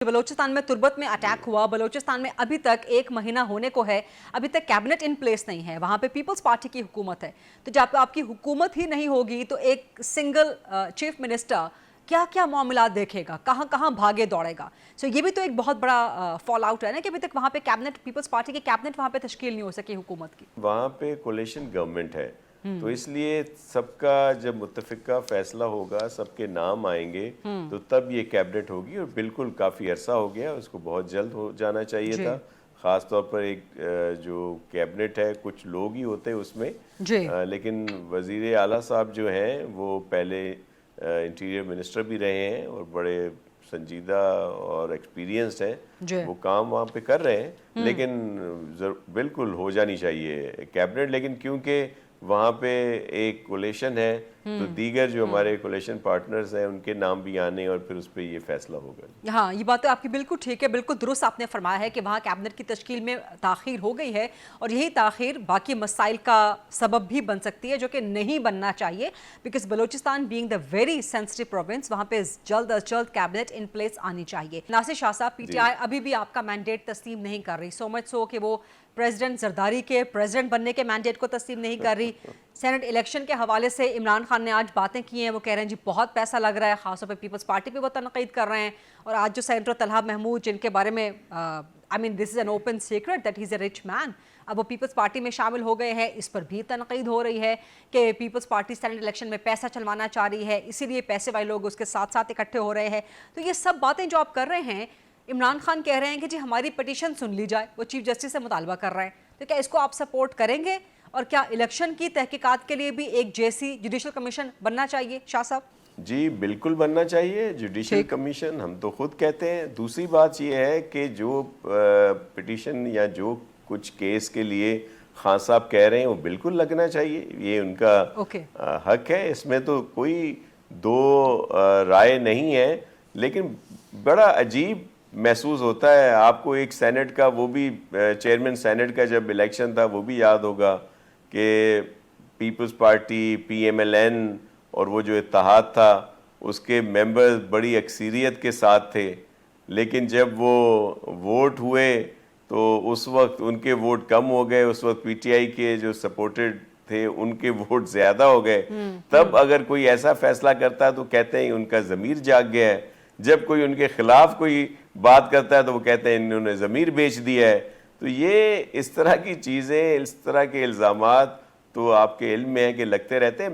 बलूचिस्तान में तुर्बत में अटैक हुआ। बलूचिस्तान में अभी तक 1 महीना होने को है, अभी तक कैबिनेट इन प्लेस नहीं है। वहाँ पे पीपल्स पार्टी की हुकूमत है। तो जब आपकी हुकूमत ही नहीं होगी तो एक सिंगल चीफ मिनिस्टर क्या क्या मामलात देखेगा, कहाँ कहाँ भागे दौड़ेगा। सो ये भी तो एक बहुत बड़ा फॉल आउट है ना कि अभी तक वहाँ पे कैबिनेट, पीपल्स पार्टी की कैबिनेट वहाँ पे तश्कील नहीं हो सकी हुकूमत की। वहाँ पे कोलिशन गवर्नमेंट है, तो इसलिए सबका जब मुत्तफिका फैसला होगा, सबके नाम आएंगे तो तब ये कैबिनेट होगी। और बिल्कुल काफ़ी अरसा हो गया, उसको बहुत जल्द हो जाना चाहिए था। ख़ास तौर पर एक जो कैबिनेट है कुछ लोग ही होते हैं उसमें, लेकिन वज़ीर आला साहब जो हैं वो पहले इंटीरियर मिनिस्टर भी रहे हैं और बड़े संजीदा और एक्सपीरियंस्ड हैं। वो काम वहाँ पे कर रहे हैं, लेकिन बिल्कुल हो जानी चाहिए कैबिनेट। लेकिन क्योंकि वहाँ पे एक कोलिशन है तो दीगर जो हमारे कोलिशन पार्टनर्स हैं उनके नाम भी आने और फिर उस पर ये फैसला होगा। हाँ, ये बात तो आपकी बिल्कुल ठीक है, बिल्कुल दुरुस्त आपने फरमाया है कि वहाँ कैबिनेट की तश्कील में ताख़ीर हो गई है और यही ताख़ीर बाकी मसाइल का सबब भी बन सकती है, जो कि नहीं बनना चाहिए। Because Balochistan being the very sensitive province, वहाँ पे जल्द अज जल्द कैबिनेट इन प्लेस आनी चाहिए। नासिर शाह साहब, पीटीआई अभी भी आपका मैंडेट तस्लीम नहीं कर रही, सो मच सो कि वो प्रेसिडेंट जरदारी के प्रेसिडेंट बनने के मैंडेट को तस्लीम नहीं कर रही। सेनेट इलेक्शन के हवाले से इमरान खान ने आज बातें की हैं, वो कह रहे हैं जी बहुत पैसा लग रहा है, खासतौर पे पीपल्स पार्टी पे वो तनकीद कर रहे हैं। और आज जो सेनेटर तलहा महमूद, जिनके बारे में I mean this is an open secret that he is a rich man, अब वो पीपल्स पार्टी में शामिल हो गए हैं, इस पर भी तनकीद हो रही है कि पीपल्स पार्टी सेनेट इलेक्शन में पैसा चलवाना चाह रही है, इसीलिए पैसे वाले लोग उसके साथ साथ इकट्ठे हो रहे हैं। तो ये सब बातें जो आप कर रहे हैं, इमरान खान कह रहे हैं कि जी हमारी पिटीशन सुन ली जाए, वो चीफ जस्टिस से मुतालबा कर रहे हैं, तो क्या इसको आप सपोर्ट करेंगे? और क्या इलेक्शन की तहकीकात के लिए भी एक जैसी जुडिशल कमीशन बनना चाहिए शाह साहब? जी बिल्कुल बनना चाहिए जुडिशल कमीशन, हम तो खुद कहते हैं। दूसरी बात ये है कि जो पिटीशन या जो कुछ केस के लिए खान साहब कह रहे हैं वो बिल्कुल लगना चाहिए, ये उनका हक है, इसमें तो कोई दो राय नहीं है। लेकिन बड़ा अजीब महसूस होता है आपको एक सेनेट का, वो भी चेयरमैन सेनेट का जब इलेक्शन था वो भी याद होगा कि पीपल्स पार्टी, पीएमएलएन और वो जो इत्तेहाद था उसके मेंबर्स बड़ी अक्सरियत के साथ थे। लेकिन जब वो वोट हुए तो उस वक्त उनके वोट कम हो गए, उस वक्त पीटीआई के जो सपोर्टेड थे उनके वोट ज़्यादा हो गए। तब अगर कोई ऐसा फैसला करता तो कहते हैं उनका ज़मीर जाग गया है। जब कोई उनके खिलाफ कोई बात करता है तो वो कहते हैं इन्होंने ज़मीर बेच दिया है। तो ये इस तरह की चीज़ें, इस तरह के इल्ज़ामात तो आपके इल्म में है कि लगते रहते हैं।